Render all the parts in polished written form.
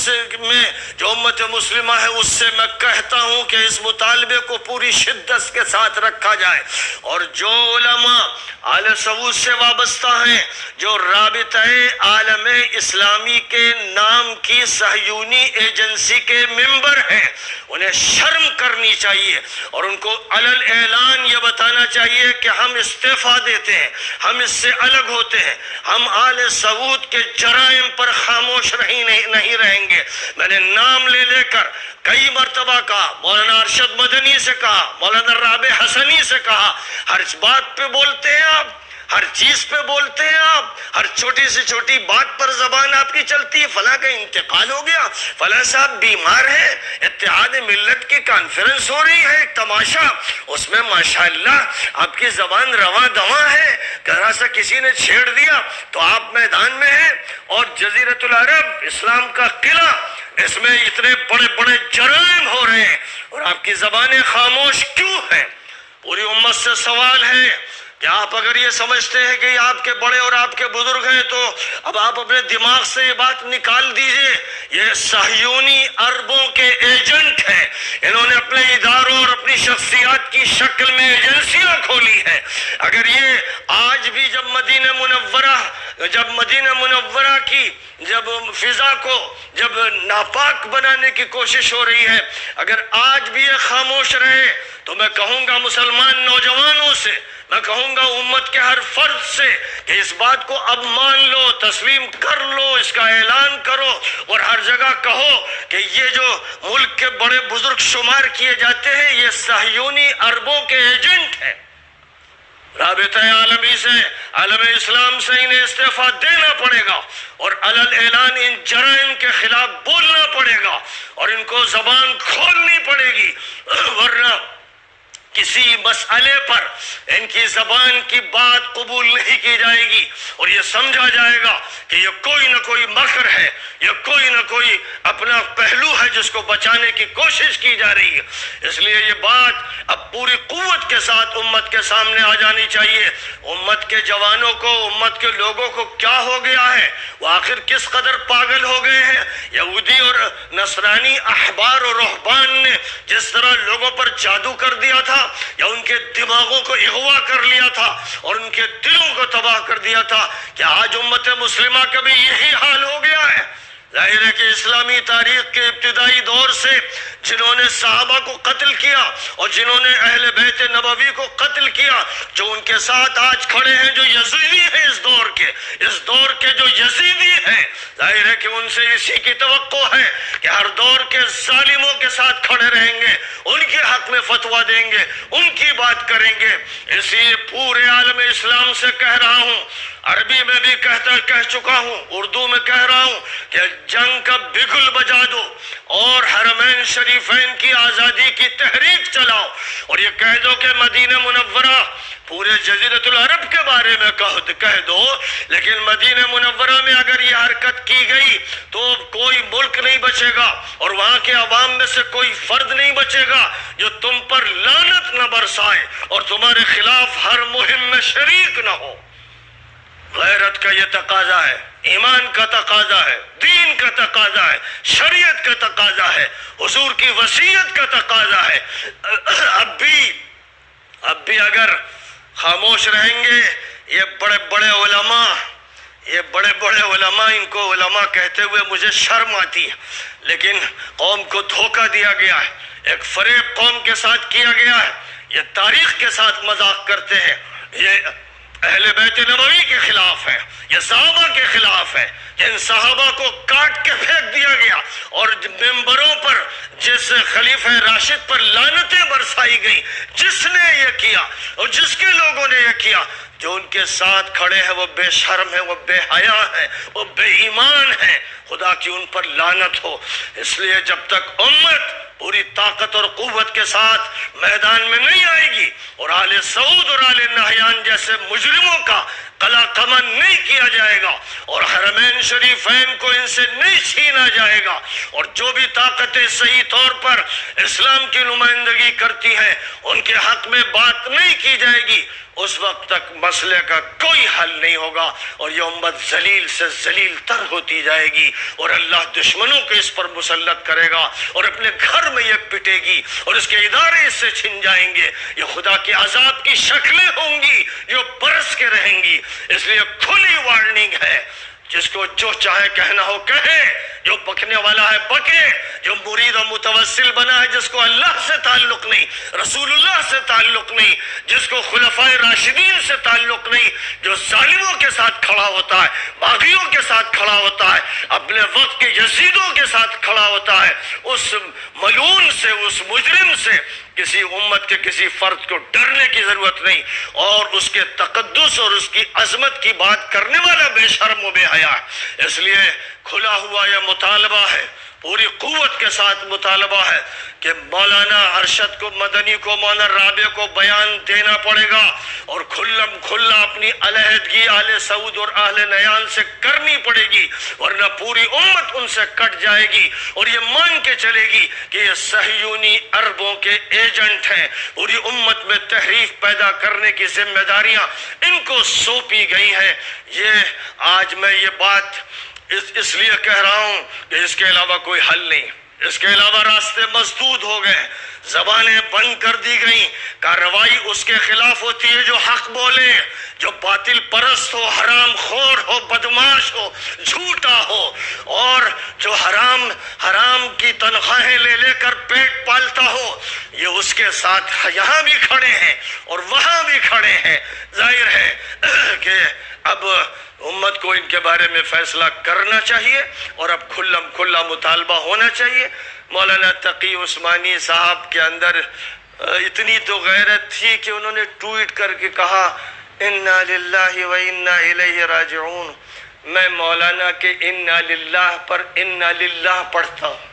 میں جو امت مسلمہ ہے اس سے میں کہتا ہوں کہ اس مطالبے کو پوری شدت کے ساتھ رکھا جائے، اور جو علماء آل سعود سے وابستہ ہیں، جو رابطہ عالم اسلامی کے نام کی صہیونی ایجنسی کے ممبر ہیں، انہیں شرم کرنی چاہیے اور ان کو علل اعلان یہ بتانا چاہیے کہ ہم استعفیٰ دیتے ہیں، ہم اس سے الگ ہوتے ہیں، ہم آل سعود کے جرائم پر خاموش نہیں رہیں گے۔ میں نے نام لے کر کئی مرتبہ کہا، مولانا ارشد مدنی سے کہا، مولانا رابع حسنی سے کہا، ہر بات پہ بولتے ہیں آپ، ہر چیز پہ بولتے ہیں آپ، ہر چھوٹی سے چھوٹی بات پر زبان آپ کی چلتی ہے، فلاں کا انتقال ہو گیا، فلاں صاحب بیمار ہے، اتحاد ملت کی کانفرنس ہو رہی ہے، ایک تماشا، اس میں ماشاءاللہ آپ کی زبان رواں دواں ہے، ذرا سا کسی نے چھیڑ دیا تو آپ میدان میں ہیں، اور جزیرۃ العرب اسلام کا قلعہ، اس میں اتنے بڑے بڑے جرائم ہو رہے ہیں اور آپ کی زبانیں خاموش کیوں ہیں؟ پوری امت سے سوال ہے کہ آپ اگر یہ سمجھتے ہیں کہ یہ آپ کے بڑے اور آپ کے بزرگ ہیں تو اب آپ اپنے دماغ سے یہ بات نکال دیجئے، یہ صہیونی عربوں کے ایجنٹ ہیں، انہوں نے اپنے اداروں اور اپنی شخصیات کی شکل میں ایجنسیاں کھولی ہیں۔ اگر یہ آج بھی جب مدینہ منورہ کی جب فضا کو جب ناپاک بنانے کی کوشش ہو رہی ہے، اگر آج بھی یہ خاموش رہے تو میں کہوں گا مسلمان نوجوانوں سے، میں کہوں گا امت کے ہر فرد سے کہ اس بات کو اب مان لو، تسلیم کر لو، اس کا اعلان کرو اور ہر جگہ کہو کہ یہ جو ملک کے بڑے بزرگ شمار کیے جاتے ہیں یہ صہیونی عربوں کے ایجنٹ ہیں۔ رابطہ عالمی سے، عالم اسلام سے انہیں استعفیٰ دینا پڑے گا اور علل اعلان ان جرائم کے خلاف بولنا پڑے گا اور ان کو زبان کھولنی پڑے گی، ورنہ کسی مسئلے پر ان کی زبان کی بات قبول نہیں کی جائے گی اور یہ سمجھا جائے گا کہ یہ کوئی نہ کوئی مکر ہے، یہ کوئی نہ کوئی اپنا پہلو ہے جس کو بچانے کی کوشش کی جا رہی ہے۔ اس لیے یہ بات اب پوری قوت کے ساتھ امت کے سامنے آ جانی چاہیے۔ امت کے جوانوں کو، امت کے لوگوں کو کیا ہو گیا ہے، وہ آخر کس قدر پاگل ہو گئے ہیں؟ یہودی اور نصرانی احبار اور رہبان نے جس طرح لوگوں پر جادو کر دیا تھا یا ان کے دماغوں کو اغوا کر لیا تھا اور ان کے دلوں کو تباہ کر دیا تھا، کیا آج امت مسلمہ کا بھی یہی حال ہو گیا ہے؟ ظاہر ہے کہ اسلامی تاریخ کے ابتدائی دور سے جنہوں نے صحابہ کو قتل کیا اور جنہوں نے اہل بیت نبوی کو قتل کیا، جو ان کے ساتھ آج کھڑے ہیں، جو یزیدی ہیں اس دور کے جو یزیدی ہیں، ظاہر ہے کہ ان سے اسی کی توقع ہے کہ ہر دور کے ظالموں کے ساتھ کھڑے رہیں گے، ان کے حق میں فتویٰ دیں گے، ان کی بات کریں گے۔ اس لیے پورے عالم اسلام سے کہہ رہا ہوں، عربی میں بھی کہہ چکا ہوں، اردو میں کہہ رہا ہوں کہ جنگ کا بگل بجا دو اور حرمین شریفین کی آزادی کی تحریک چلاؤ اور یہ کہہ دو کہ مدینہ منورہ پورے جزیرۃ العرب کے بارے میں کہہ دو، لیکن مدینہ منورہ میں اگر یہ حرکت کی گئی تو کوئی ملک نہیں بچے گا اور وہاں کے عوام میں سے کوئی فرد نہیں بچے گا جو تم پر لعنت نہ برسائے اور تمہارے خلاف ہر مہم میں شریک نہ ہو۔ غیرت کا یہ تقاضا ہے، ایمان کا تقاضا ہے، دین کا تقاضا ہے، شریعت کا تقاضا ہے، حضور کی وصیت کا تقاضا ہے۔ اب بھی اگر خاموش رہیں گے، یہ بڑے بڑے علماء، ان کو علماء کہتے ہوئے مجھے شرم آتی ہے، لیکن قوم کو دھوکہ دیا گیا ہے، ایک فریب قوم کے ساتھ کیا گیا ہے، یہ تاریخ کے ساتھ مذاق کرتے ہیں، یہ اہل بیت نبوی کے خلاف ہے، یہ صحابہ کے خلاف ہے، جن صحابہ کو کاٹ کے پھینک دیا گیا اور ممبروں پر جس خلیفہ راشد پر لعنتیں برسائی گئی، جس نے یہ کیا اور جس کے لوگوں نے یہ کیا، جو ان کے ساتھ کھڑے ہیں وہ بے شرم ہیں، وہ بے حیا ہیں، وہ بے ایمان ہیں، خدا کی ان پر لعنت ہو۔ اس لیے جب تک امت پوری طاقت اور قوت کے ساتھ میدان میں نہیں آئے گی اور آل سعود اور آل نہیان جیسے مجرموں کا قلع قمن نہیں کیا جائے گا، اور حرمین شریفین کو ان سے نہیں چھینا جائے گا، اور جو بھی طاقتیں صحیح طور پر اسلام کی نمائندگی کرتی ہیں ان کے حق میں بات نہیں کی جائے گی، اس وقت تک مسئلے کا کوئی حل نہیں ہوگا، اور یہ امت ذلیل سے ذلیل تر ہوتی جائے گی، اور اللہ دشمنوں کو اس پر مسلط کرے گا، اور اپنے گھر میں یہ پٹے گی، اور اس کے ادارے اس سے چھن جائیں گے۔ یہ خدا کے عذاب کی شکلیں ہوں گی جو برس کے رہیں گی۔ اس لیے کھلی وارننگ ہے، جس کو جو چاہے کہنا ہو کہے، جو بکنے والا ہے بکے، جو مرید و متوسل بنا ہے جس کو اللہ سے تعلق نہیں، رسول اللہ سے تعلق نہیں، جس کو خلفائے راشدین سے تعلق نہیں، جو ظالموں کے ساتھ کھڑا ہوتا ہے، باغیوں کے ساتھ کھڑا ہوتا ہے، اپنے وقت کے یزیدوں کے ساتھ کھڑا ہوتا ہے، اس ملعون سے، اس مجرم سے کسی امت کے کسی فرد کو ڈرنے کی ضرورت نہیں، اور اس کے تقدس اور اس کی عظمت کی بات کرنے والا بے شرم و بے حیا ہے۔ اس لیے کھلا ہوا یہ مطالبہ ہے، پوری قوت کے ساتھ مطالبہ ہے کہ مولانا ارشد کو، مدنی کو، مولانا رابع کو بیان دینا پڑے گا، اور کھلم کھلا اپنی علیحدگی آل سعود اور اہل نیان سے کرنی پڑے گی، ورنہ پوری امت ان سے کٹ جائے گی، اور یہ مان کے چلے گی کہ یہ صہیونی عربوں کے ایجنٹ ہیں۔ پوری امت میں تحریف پیدا کرنے کی ذمہ داریاں ان کو سونپی گئی ہیں۔ یہ آج میں یہ بات اس لیے کہہ رہا ہوں کہ اس کے علاوہ کوئی حل نہیں، اس کے علاوہ راستے مسدود ہو گئے، زبانیں بند کر دی گئیں، کارروائی اس کے خلاف ہوتی ہے جو حق بولے، جو باطل پرست ہو، حرام خور ہو، بدماش ہو، جھوٹا ہو، اور جو حرام کی تنخواہیں لے لے کر پیٹ پالتا ہو، یہ اس کے ساتھ یہاں بھی کھڑے ہیں اور وہاں بھی کھڑے ہیں۔ ظاہر ہے کہ اب امت کو ان کے بارے میں فیصلہ کرنا چاہیے، اور اب کھلم کھلا مطالبہ ہونا چاہیے۔ مولانا تقی عثمانی صاحب کے اندر اتنی تو غیرت تھی کہ انہوں نے ٹویٹ کر کے کہا انا للہ و انا الیہ راجعون۔ میں مولانا کے انا للہ پر انا للہ پڑھتا ہوں۔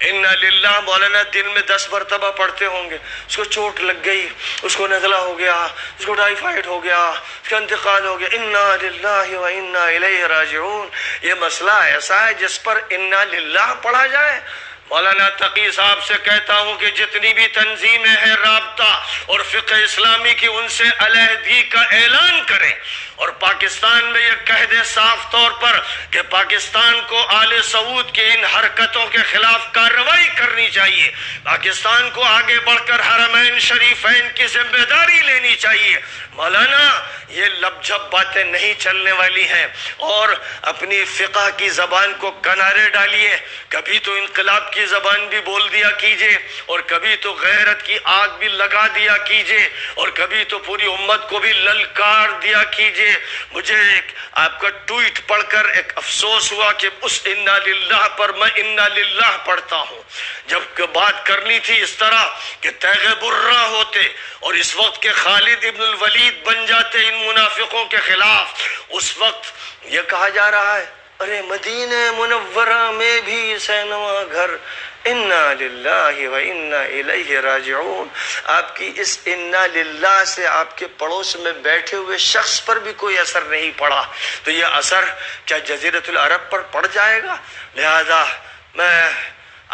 انا للہ مولانا دن میں 10 مرتبہ پڑھتے ہوں گے، اس کو چوٹ لگ گئی، اس کو نزلہ ہو گیا، اس کو ٹائیفائڈ ہو گیا، اس کا انتقال ہو گیا، انا للہ و انا الیہ راجعون۔ یہ مسئلہ ایسا ہے جس پر انا للہ پڑھا جائے۔ مولانا تقی صاحب سے کہتا ہوں کہ جتنی بھی تنظیمیں ہیں رابطہ اور فقہ اسلامی کی، ان سے علیحدگی کا اعلان کریں، اور پاکستان میں یہ کہہ دے صاف طور پر کہ پاکستان کو آل سعود کی ان حرکتوں کے خلاف کارروائی کرنی چاہیے، پاکستان کو آگے بڑھ کر حرمین شریفین کی ذمہ داری لینی چاہیے۔ مولانا یہ لب جھب باتیں نہیں چلنے والی ہیں، اور اپنی فقہ کی زبان کو کنارے ڈالیے، کبھی تو انقلاب کی زبان بھی بول دیا کیجئے، اور کبھی تو غیرت کی آگ بھی لگا دیا کیجئے، اور کبھی تو پوری امت کو بھی للکار دیا کیجئے۔ مجھے آپ کا ٹویٹ پڑھ کر ایک افسوس ہوا کہ اس انا للہ پر میں انا للہ پڑھتا ہوں، جب بات کرنی تھی اس طرح کہ تیغ برہ ہوتے اور اس وقت کے خالد ابن الولید بن جاتے ان منافقوں کے خلاف۔ اس وقت یہ کہا جا رہا ہے ارے مدینہ منورہ میں بھی سینما گھر، انا للہ و انا الیہ راجعون۔ آپ کی اس انا للہ سے آپ کے پڑوس میں بیٹھے ہوئے شخص پر بھی کوئی اثر نہیں پڑا، تو یہ اثر کیا جزیرۃ العرب پر پڑ جائے گا؟ لہذا میں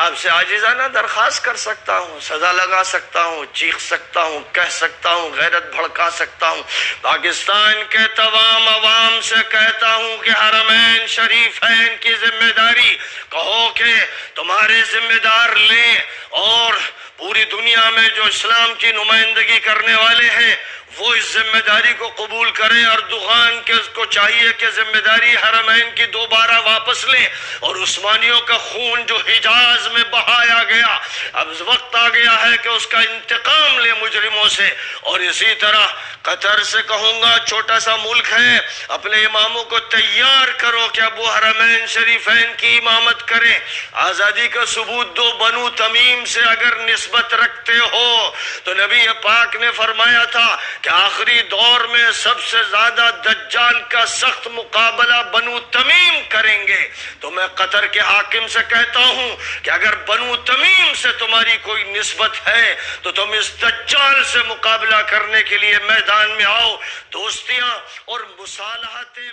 آپ سے عاجزانہ درخواست کر سکتا ہوں، سزا لگا سکتا ہوں، چیخ سکتا ہوں، کہہ سکتا ہوں، غیرت بھڑکا سکتا ہوں، پاکستان کے تمام عوام سے کہتا ہوں کہ حرمین شریفین کی ذمہ داری کہو کہ تمہارے ذمہ دار لیں، اور پوری دنیا میں جو اسلام کی نمائندگی کرنے والے ہیں وہ اس ذمہ داری کو قبول کریں، اردوغان کے کو چاہیے کہ ذمہ داری حرمین کی دوبارہ واپس لیں، اور عثمانیوں کا خون جو حجاز میں بہایا گیا اب وقت آ گیا ہے کہ اس کا انتقام لے مجرموں سے۔ اور اسی طرح قطر سے کہوں گا، چھوٹا سا ملک ہے، اپنے اماموں کو تیار کرو کہ اب وہ حرمین شریفین کی امامت کریں۔ آزادی کا ثبوت دو، بنو تمیم سے اگر نسبت رکھتے ہو تو نبی پاک نے فرمایا تھا کہ آخری دور میں سب سے زیادہ دجال کا سخت مقابلہ بنو تمیم کریں گے، تو میں قطر کے حاکم سے کہتا ہوں کہ اگر بنو تمیم سے تمہاری کوئی نسبت ہے تو تم اس دجال سے مقابلہ کرنے کے لیے میدان میں آؤ۔ دوستیاں اور مصالحتیں